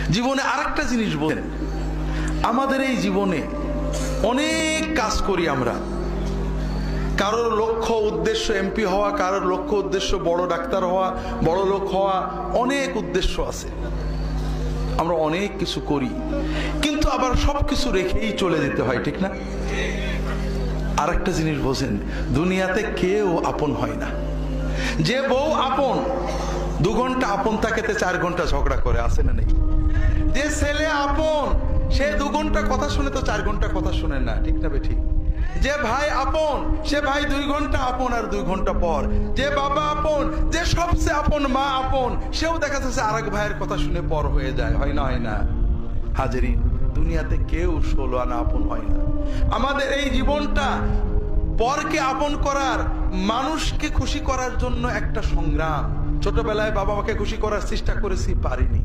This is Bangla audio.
জীবনে আরেকটা জিনিস বলেন, আমাদের এই জীবনে অনেক কাজ করি আমরা। কারোর লক্ষ্য উদ্দেশ্য এমপি হওয়া, কারোর লক্ষ্য উদ্দেশ্য বড় ডাক্তার হওয়া, বড় লোক হওয়া, অনেক উদ্দেশ্য আছে। আমরা অনেক কিছু করি, কিন্তু আবার সবকিছু রেখেই চলে যেতে হয়, ঠিক না? আরেকটা জিনিস বোঝেন, দুনিয়াতে কেউ আপন হয় না। যে বউ আপন, 2 ঘন্টা আপন থাকেতে 4 ঘন্টা ঝগড়া করে, আছে না নেই? যে ছেলে আপন, সে 2 ঘন্টা কথা শুনে তো 4 ঘন্টা কথা শুনে না, ঠিক না বেঠিক? যে ভাই আপন, সে ভাই 2 ঘন্টা আপন আর 2 ঘন্টা পর। যে বাবা আপন, যে সবচেয়ে আপন মা আপন, সেও দেখা যাচ্ছে আরেক ভাইয়ের কথা শুনে পর হয়ে যায়, হয় না? হয় না হাজেরিন, দুনিয়াতে কেউ 16 আনা আপন হয় না। আমাদের এই জীবনটা পরকে আপন করার, মানুষকে খুশি করার জন্য একটা সংগ্রাম। ছোটবেলায় বাবা মাকে খুশি করার চেষ্টা করেছি, পারিনি।